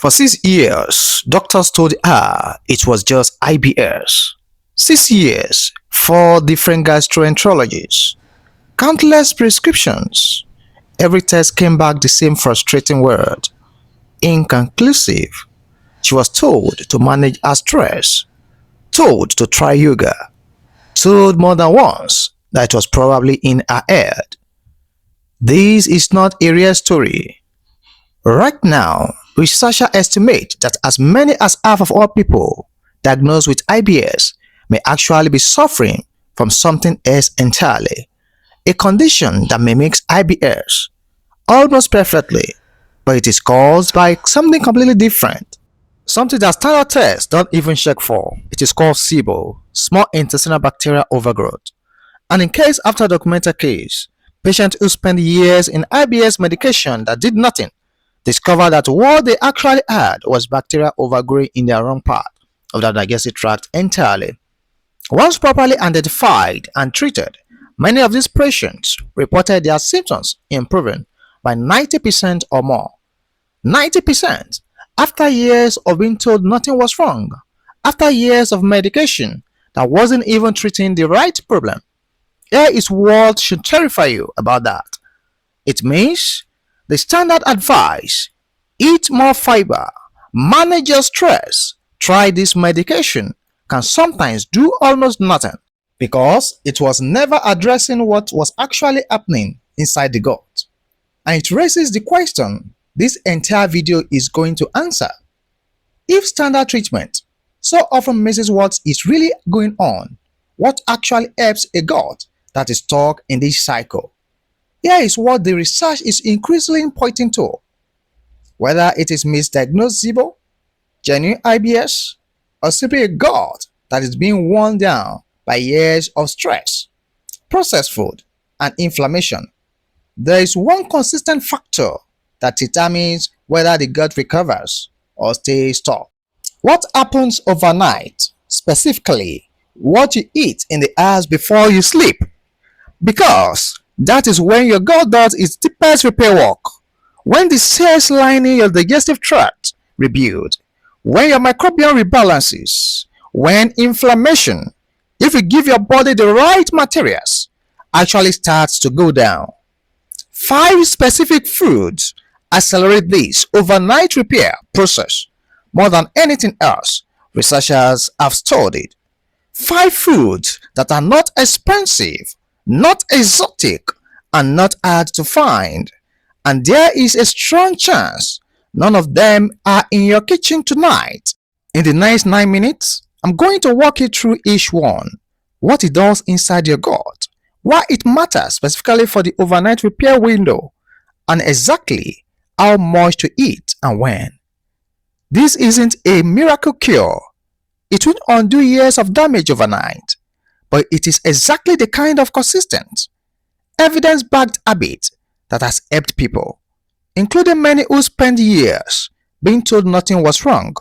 For 6 years, doctors told her it was just IBS. 6 years, 4 different gastroenterologists, countless prescriptions. Every test came back the same frustrating word: inconclusive. She was told to manage her stress, told to try yoga, told more than once that it was probably in her head. This is not a real story. Right now, researchers estimate that as many as half of all people diagnosed with IBS may actually be suffering from something else entirely, a condition that mimics IBS almost perfectly, but it is caused by something completely different. Something that standard tests don't even check for. It is called SIBO, small intestinal bacterial overgrowth. And in case after documented case, patients who spent years in IBS medication that did nothing discovered that what they actually had was bacterial overgrowth in their wrong part of the digestive tract entirely. Once properly identified and treated, many of these patients reported their symptoms improving by 90% or more. 90% after years of being told nothing was wrong, after years of medication that wasn't even treating the right problem. Here is what should terrify you about that. It means the standard advice: eat more fiber, manage your stress, try this medication, can sometimes do almost nothing because it was never addressing what was actually happening inside the gut. And it raises the question this entire video is going to answer. If standard treatment so often misses what is really going on, what actually helps a gut that is stuck in this cycle? Here is what the research is increasingly pointing to. Whether it is misdiagnosed SIBO, genuine IBS, or simply a gut that is being worn down by years of stress, processed food, and inflammation, there is one consistent factor that determines whether the gut recovers or stays stuck. What happens overnight, specifically what you eat in the hours before you sleep, because that is when your gut does its deepest repair work, when the cells lining your digestive tract rebuild, when your microbiome rebalances, when inflammation, if you give your body the right materials, actually starts to go down. 5 specific foods accelerate this overnight repair process more than anything else researchers have studied. 5 foods that are not expensive, not exotic, and not hard to find. And there is a strong chance none of them are in your kitchen tonight. In the next 9 minutes, I'm going to walk you through each one, what it does inside your gut, why it matters specifically for the overnight repair window, and exactly how much to eat and when. This isn't a miracle cure. It won't undo years of damage overnight, but it is exactly the kind of consistent, evidence-backed habit that has helped people, including many who spent years being told nothing was wrong,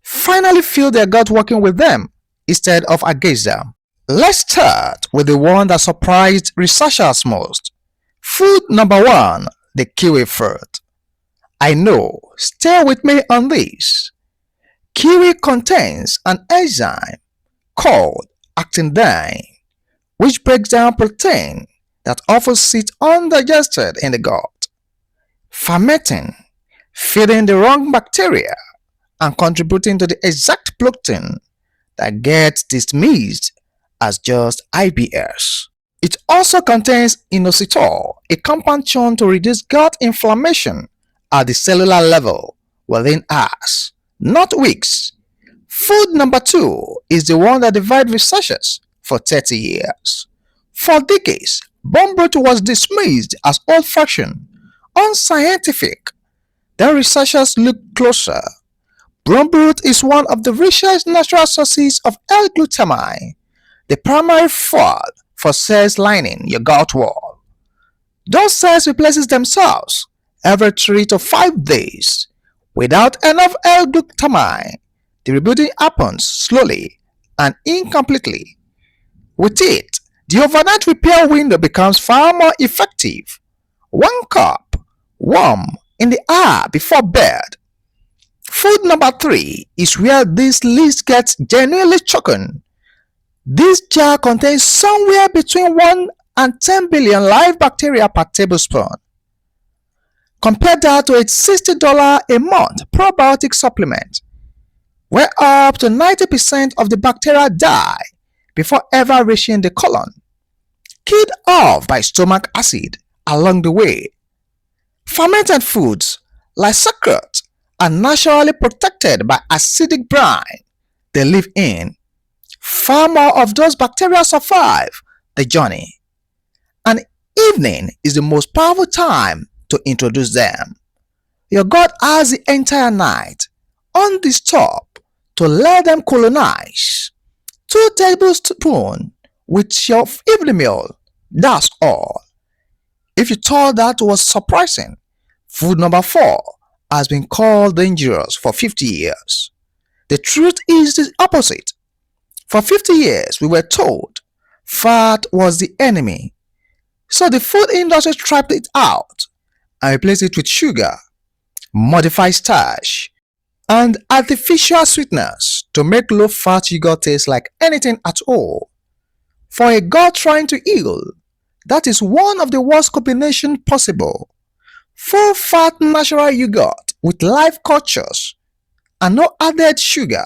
finally feel their gut working with them instead of against them. Let's start with the one that surprised researchers most. Food number 1, the kiwi fruit. I know, stay with me on this. Kiwi contains an enzyme called actinides, which breaks down protein that often sits undigested in the gut, fermenting, feeding the wrong bacteria, and contributing to the exact protein that gets dismissed as just IBS. It also contains inositol, a compound shown to reduce gut inflammation at the cellular level within hours, not weeks. Food number 2 is the one that divided researchers for 30 years. For decades, bone broth was dismissed as old-fashioned, unscientific. Then researchers looked closer. Bone broth is one of the richest natural sources of L-glutamine, the primary fuel for cells lining your gut wall. Those cells replaces themselves every 3 to 5 days. Without enough L-glutamine, the rebuilding happens slowly and incompletely. With it, the overnight repair window becomes far more effective. 1 cup, warm, in the hour before bed. Food number 3 is where this list gets genuinely shocking. This jar contains somewhere between 1 and 10 billion live bacteria per tablespoon. Compare that to a $60 a month probiotic supplement, where up to 90% of the bacteria die before ever reaching the colon, killed off by stomach acid along the way. Fermented foods like sauerkraut are naturally protected by acidic brine they live in. Far more of those bacteria survive the journey, and evening is the most powerful time to introduce them. Your gut has the entire night undisturbed to let them colonize. 2 tablespoons with your evening meal, that's all. If you thought that was surprising, food number 4 has been called dangerous for 50 years. The truth is the opposite. For 50 years, we were told fat was the enemy. So the food industry stripped it out and replaced it with sugar, modified starch, and artificial sweeteners to make low-fat yogurt taste like anything at all. For a gut trying to heal, that is one of the worst combinations possible. Full-fat natural yogurt with live cultures and no added sugar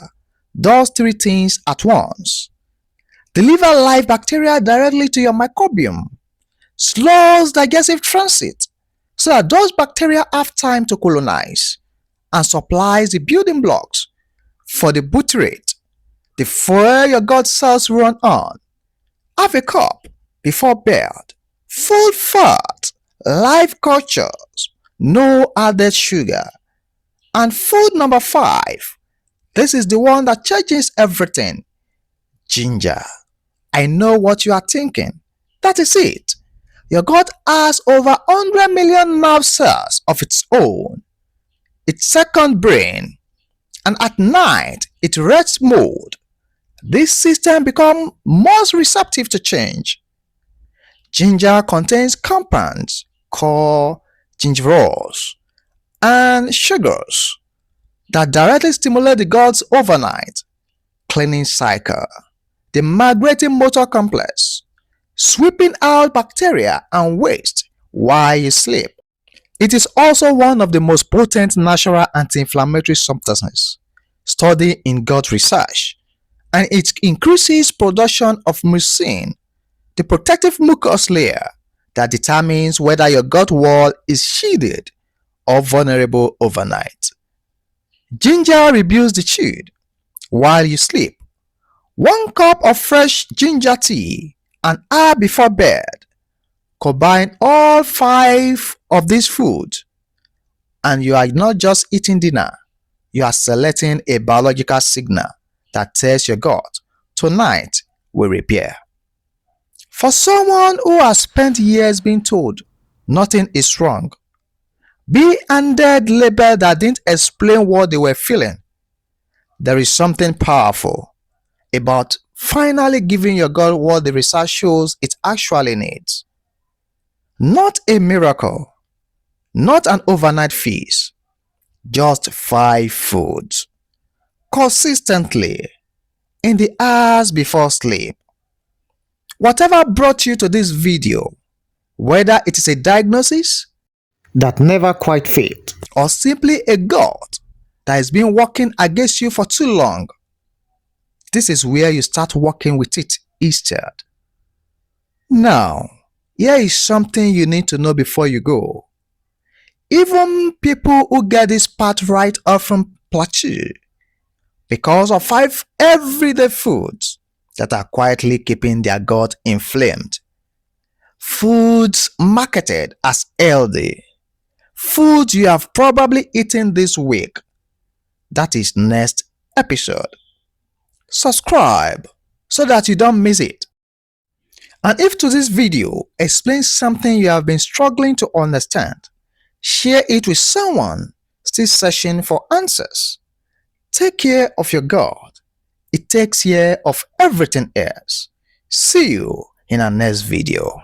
does 3 things at once. Deliver live bacteria directly to your microbiome, slows digestive transit so that those bacteria have time to colonize, and supplies the building blocks for the butyrate, the fuel your gut cells run on. Half a cup before bed, full fat, live cultures, no added sugar. And food number 5, this is the one that changes everything. Ginger. I know what you are thinking. That is it. Your gut has over 100 million nerve cells of its own, its second brain, and at night it rest mode. This system becomes most receptive to change. Ginger contains compounds called gingerols and sugars that directly stimulate the gut's overnight cleaning cycle, the migrating motor complex, sweeping out bacteria and waste while you sleep. It is also one of the most potent natural anti-inflammatory substances studied in gut research, and it increases production of mucin, the protective mucus layer that determines whether your gut wall is shielded or vulnerable overnight. Ginger rebuilds the shield while you sleep. 1 cup of fresh ginger tea an hour before bed. Combine all 5 of these foods and you are not just eating dinner, you are selecting a biological signal that tells your gut, tonight we repair. For someone who has spent years being told nothing is wrong, being handed labels that didn't explain what they were feeling, there is something powerful about finally giving your gut what the research shows it actually needs. Not a miracle, not an overnight feast, just 5 foods, consistently, in the hours before sleep. Whatever brought you to this video, whether it is a diagnosis that never quite fit, or simply a gut that has been working against you for too long, this is where you start working with it instead. Now, here is something you need to know before you go. Even people who get this part right often plateau because of 5 everyday foods that are quietly keeping their gut inflamed. Foods marketed as healthy. Foods you have probably eaten this week. That is next episode. Subscribe so that you don't miss it. And if to this video explains something you have been struggling to understand, share it with someone still searching for answers. Take care of your gut. It takes care of everything else. See you in our next video.